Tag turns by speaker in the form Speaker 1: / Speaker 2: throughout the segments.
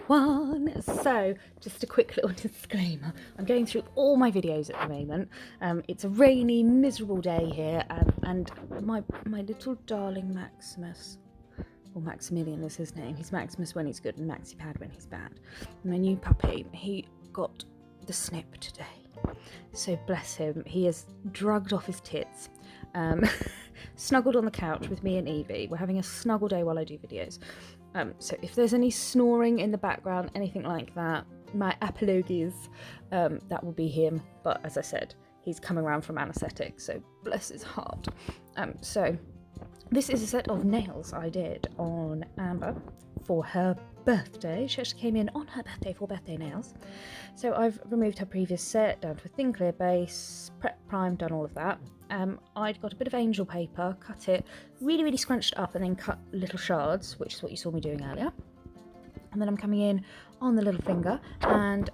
Speaker 1: everyone. So just a quick little disclaimer, I'm going through all my videos at the moment. It's a rainy, miserable day here, and my little darling Maximus, or Maximilian is his name, he's Maximus when he's good and Maxipad when he's bad. My new puppy, he got the snip today, so bless him, he is drugged off his tits, snuggled on the couch with me and Evie. We're having a snuggle day while I do videos. So if there's any snoring in the background, anything like that, my apologies, that will be him. But as I said, he's coming around from anaesthetic, so bless his heart. So this is a set of nails I did on Amber for her birthday. She actually came in on her birthday for birthday nails. So I've removed her previous set down to a thin clear base, prep, prime, done all of that. I'd got a bit of angel paper, cut it, really scrunched up, and then cut little shards, which is what you saw me doing earlier. And then I'm coming in on the little finger, and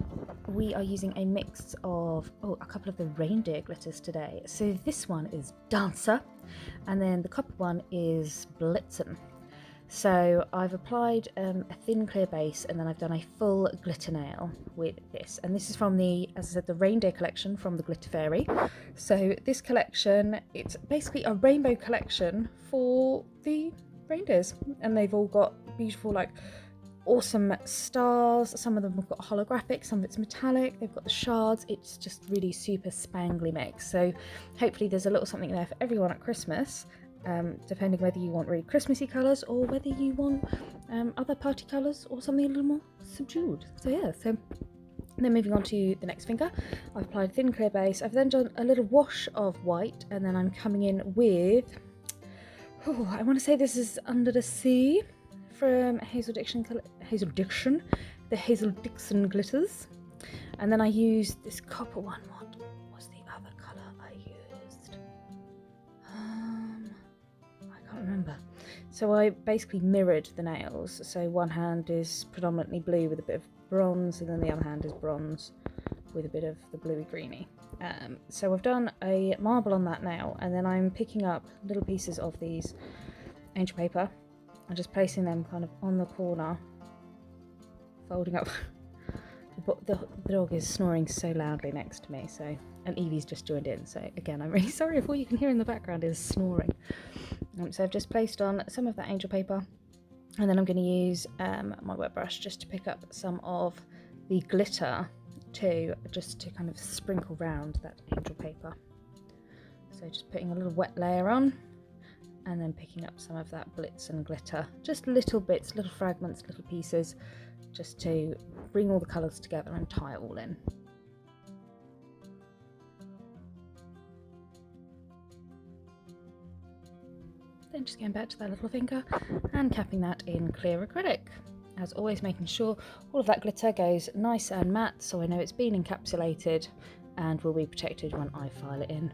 Speaker 1: we are using a mix of a couple of the reindeer glitters today. So this one is Dancer, and then the copper one is Blitzen. So I've applied a thin clear base, and then I've done a full glitter nail with this. And this is from the, as I said, the reindeer collection from the Glitter Fairy. So this collection, it's basically a rainbow collection for the reindeers. And they've all got beautiful, like, awesome stars. Some of them have got holographic, some of it's metallic. They've got the shards. It's just really super spangly mix. So hopefully there's a little something there for everyone at Christmas. Depending whether you want really Christmassy colours or whether you want other party colours or something a little more subdued. So yeah, so then moving on to the next finger, I've applied a thin clear base. I've then done a little wash of white, and then I'm coming in with, I want to say this is Under the Sea from Hazel Dixon, the Hazel Dixon glitters. And then I used this copper one. What was the other colour I used? I can't remember. So I basically mirrored the nails. So one hand is predominantly blue with a bit of bronze, and then the other hand is bronze with a bit of the bluey greeny. So I've done a marble on that nail, and then I'm picking up little pieces of these angel paper and just placing them kind of on the corner, folding up. The dog is snoring so loudly next to me, so, and Evie's just joined in, so again, I'm really sorry if all you can hear in the background is snoring. So I've just placed on some of that angel paper, and then I'm going to use my wet brush just to pick up some of the glitter too, just to kind of sprinkle round that angel paper. So just putting a little wet layer on, and then picking up some of that blitz and glitter, just little bits, little fragments, little pieces, just to bring all the colours together and tie it all in. Then just going back to that little finger and capping that in clear acrylic. As always, making sure all of that glitter goes nice and matte, so I know it's been encapsulated and will be protected when I file it in.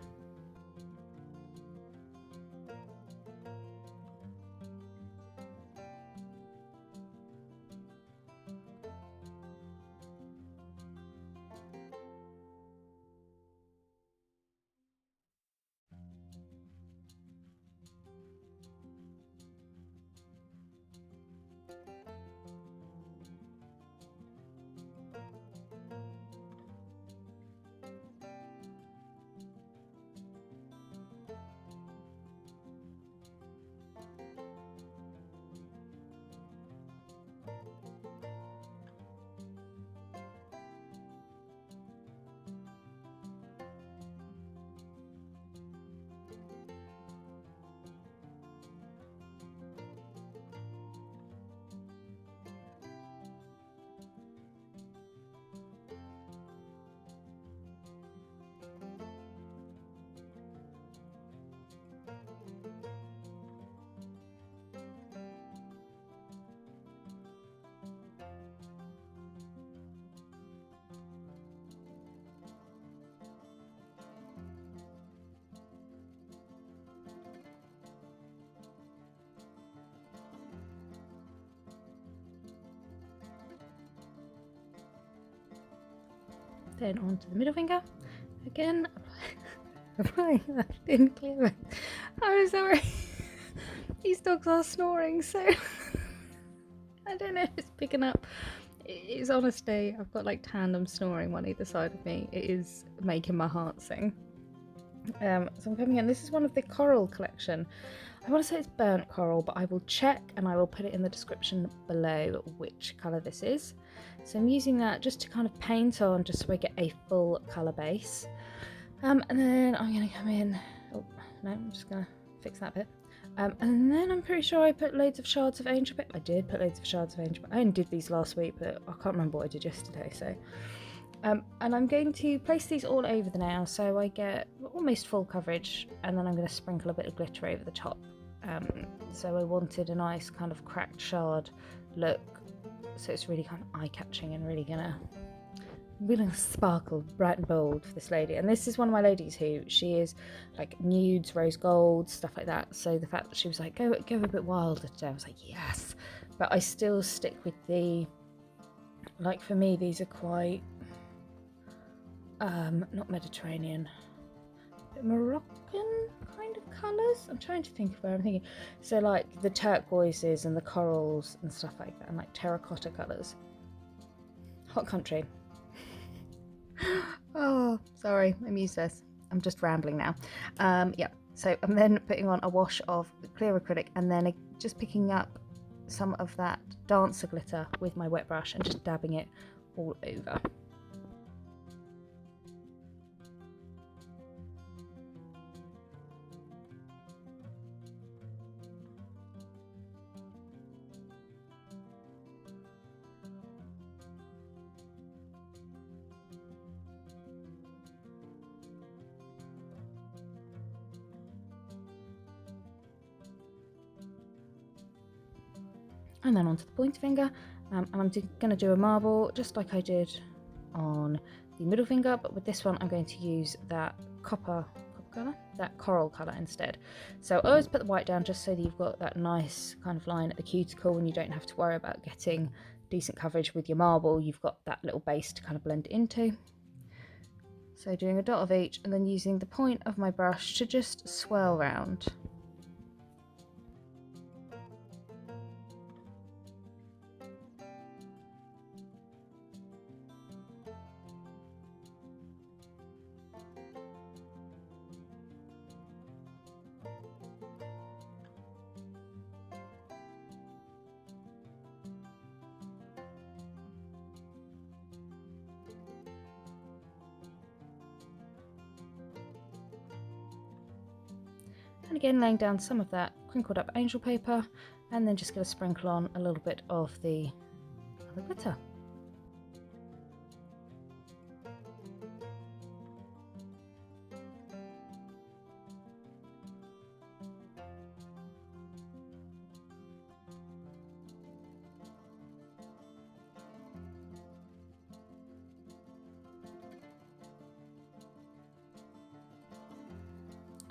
Speaker 1: Then onto the middle finger, again, applying that thin clear. I'm sorry, these dogs are snoring, so I don't know if it's picking up It is honestly, I've got like tandem snoring one either side of me. It is making my heart sing. So I'm coming in. This is one of the coral collection. I want to say it's burnt coral, but I will check and I will put it in the description below which colour this is. So I'm using that just to kind of paint on, just so I get a full colour base. And then I'm going to come in. Oh no, I'm just going to fix that bit. And then I'm pretty sure I put loads of shards of angel paper. I did put loads of shards of angel paper. I only did these last week, but I can't remember what I did yesterday. So, and I'm going to place these all over the nail so I get almost full coverage, and then I'm going to sprinkle a bit of glitter over the top. So I wanted a nice kind of cracked shard look, so it's really kind of eye-catching and really gonna sparkle bright and bold for this lady. And this is one of my ladies who she is like nudes, rose gold, stuff like that. So the fact that she was like go a bit wilder today, I was like yes, but I still stick with the, like, for me these are quite not Mediterranean, but Moroccan kind of colours. I'm trying to think of where I'm thinking. So like the turquoises and the corals and stuff like that, and like terracotta colours. Hot country. Oh, sorry, I'm useless. I'm just rambling now. Yeah, so I'm then putting on a wash of clear acrylic, and then just picking up some of that dancer glitter with my wet brush and just dabbing it all over. And then onto the pointer finger, and I'm going to do a marble just like I did on the middle finger, but with this one I'm going to use that copper colour, that coral colour instead. So I always put the white down just so that you've got that nice kind of line at the cuticle and you don't have to worry about getting decent coverage with your marble. You've got that little base to kind of blend it into. So doing a dot of each and then using the point of my brush to just swirl round. And again laying down some of that crinkled up angel paper, and then just going to sprinkle on a little bit of the glitter.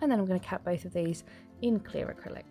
Speaker 1: And then I'm going to cap both of these in clear acrylic.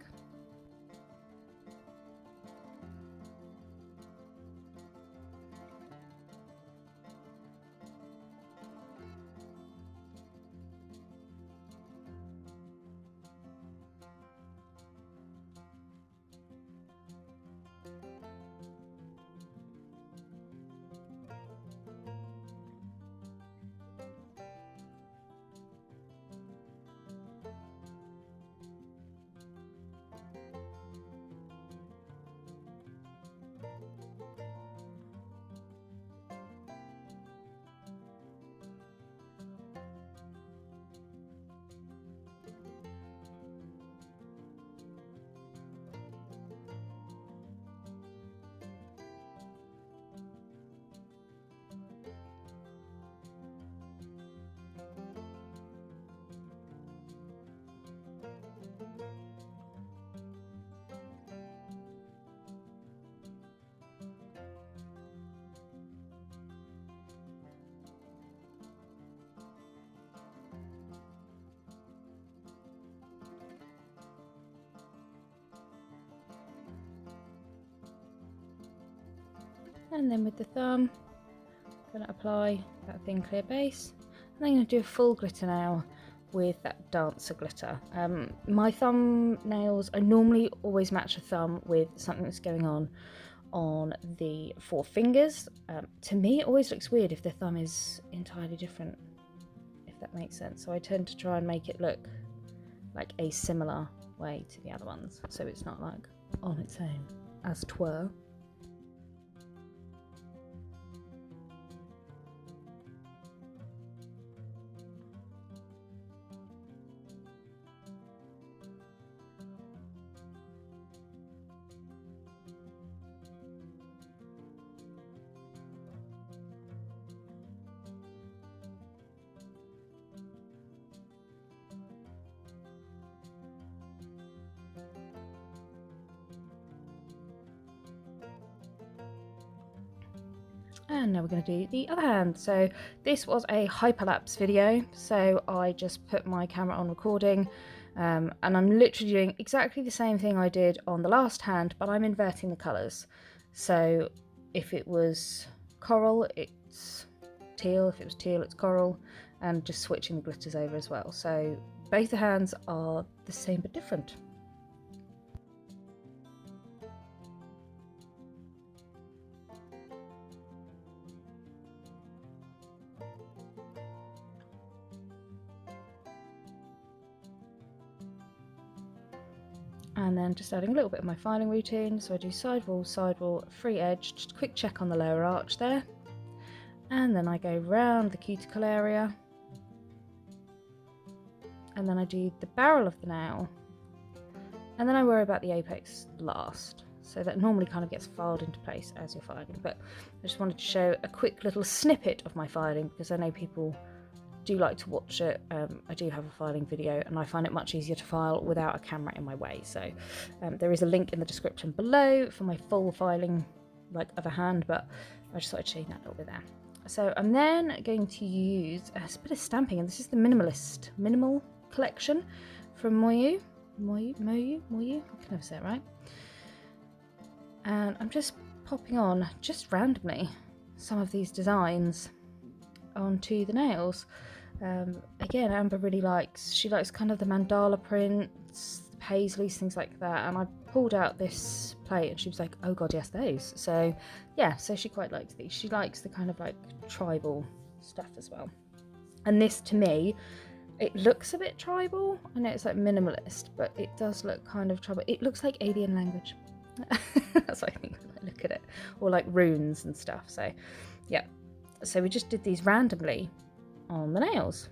Speaker 1: And then with the thumb, I'm going to apply that thin clear base, and then I'm going to do a full glitter nail with that dancer glitter. My thumb nails, I normally always match a thumb with something that's going on on the 4 fingers. To me, it always looks weird if the thumb is entirely different, if that makes sense. So I tend to try and make it look like a similar way to the other ones, so it's not like on its own, as 'twere. And now we're going to do the other hand. So this was a hyperlapse video, so I just put my camera on recording, and I'm literally doing exactly the same thing I did on the last hand, but I'm inverting the colours. So if it was coral, it's teal; if it was teal, it's coral, and just switching the glitters over as well. So both the hands are the same but different. And then just adding a little bit of my filing routine. So I do side wall, free edge, just a quick check on the lower arch there. And then I go round the cuticle area. And then I do the barrel of the nail. And then I worry about the apex last. So that normally kind of gets filed into place as you're filing. But I just wanted to show a quick little snippet of my filing, because I know people do like to watch it. I do have a filing video, and I find it much easier to file without a camera in my way. So there is a link in the description below for my full filing, like of a hand, but I just thought I'd show you that little bit there. So I'm then going to use a bit of stamping, and this is the Minimal collection from Moyu. I can never say it right. And I'm just popping on, just randomly, some of these designs onto the nails. Again, Amber really likes kind of the mandala prints, paisleys, things like that, and I pulled out this plate and she was like, oh god, yes, those. So yeah, so she quite likes these. She likes the kind of like tribal stuff as well. And this, to me, it looks a bit tribal. I know it's like minimalist, but it does look kind of tribal. It looks like alien language. That's what I think when I look at it, or like runes and stuff. So yeah, so we just did these randomly on the nails.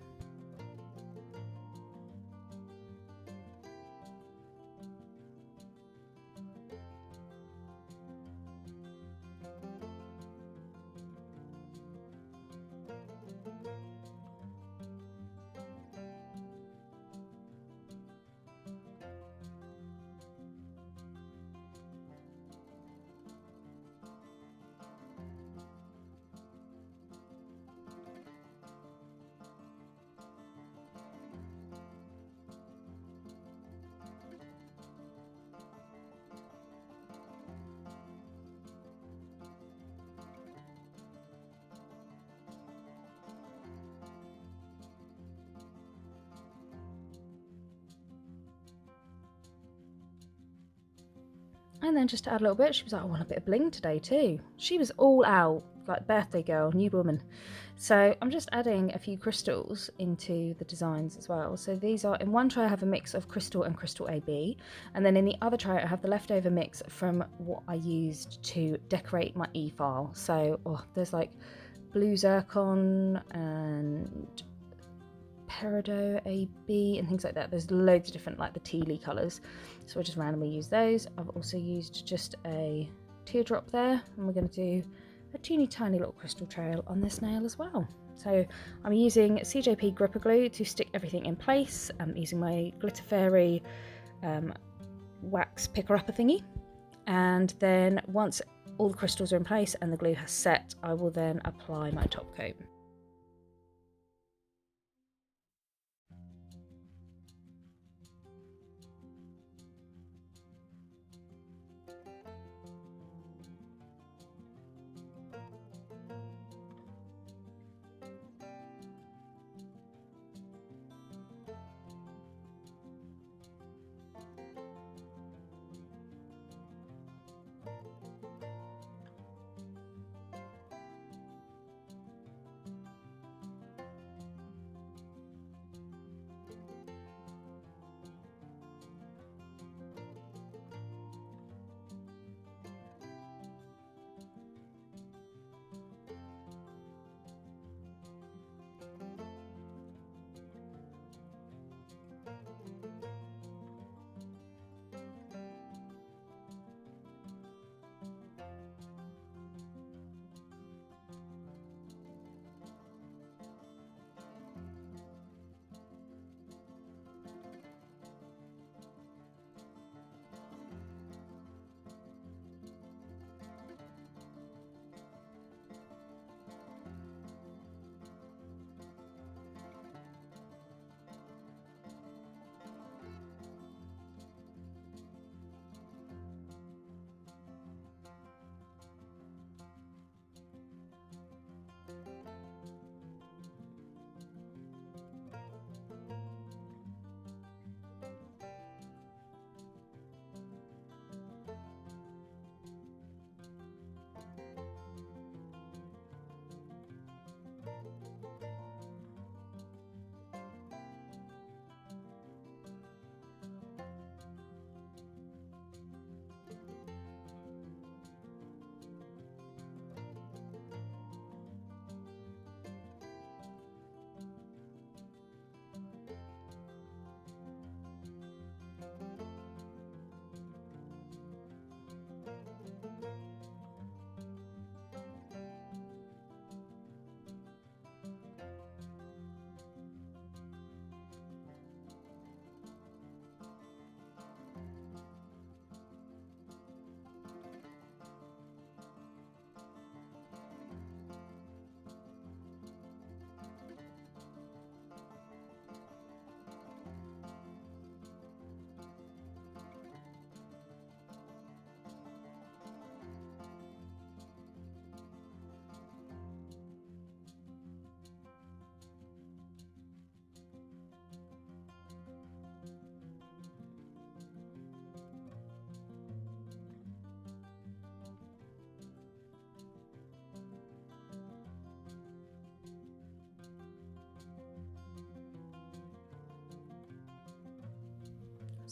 Speaker 1: And then just to add a little bit, she was like, I want a bit of bling today too. She was all out, like birthday girl, new woman. So I'm just adding a few crystals into the designs as well. So these are, in one tray I have a mix of crystal and crystal AB, and then in the other tray I have the leftover mix from what I used to decorate my e-file. So there's like blue zircon and peridot AB and things like that. There's loads of different, like the tealy colours, so I just randomly use those. I've also used just a teardrop there, and we're going to do a teeny tiny little crystal trail on this nail as well. So I'm using CJP gripper glue to stick everything in place. I'm using my Glitter Fairy wax picker upper thingy, and then once all the crystals are in place and the glue has set, I will then apply my top coat.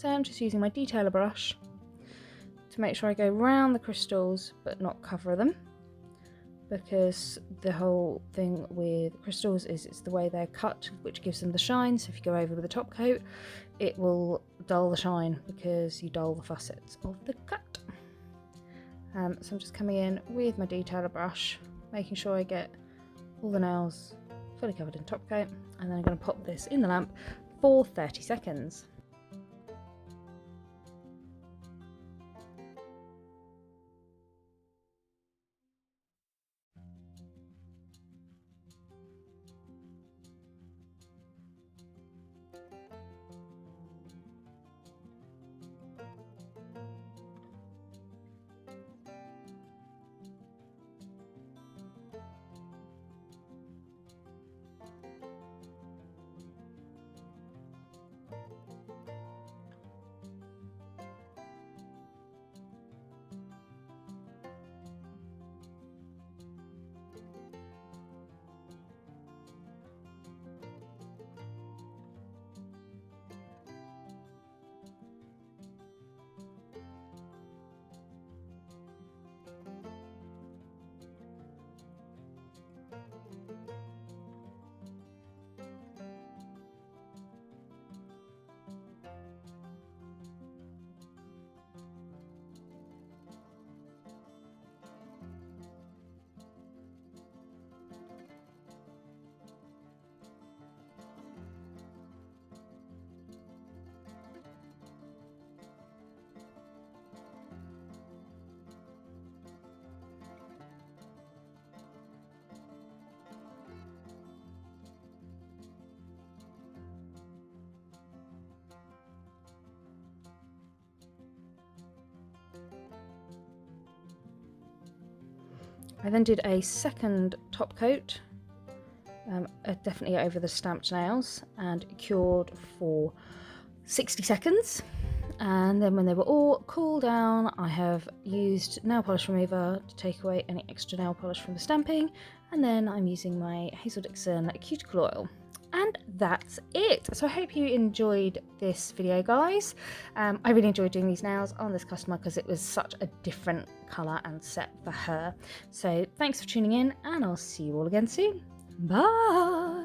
Speaker 1: So I'm just using my detailer brush to make sure I go round the crystals but not cover them, because the whole thing with crystals is it's the way they're cut which gives them the shine. So if you go over with a top coat, it will dull the shine because you dull the facets of the cut. So I'm just coming in with my detailer brush, making sure I get all the nails fully covered in top coat, and then I'm going to pop this in the lamp for 30 seconds. I then did a second top coat, definitely over the stamped nails, and cured for 60 seconds. And then when they were all cooled down, I have used nail polish remover to take away any extra nail polish from the stamping, and then I'm using my Hazel Dixon cuticle oil. And that's it. So I hope you enjoyed this video, guys. I really enjoyed doing these nails on this customer because it was such a different colour and set for her. So thanks for tuning in, and I'll see you all again soon. Bye!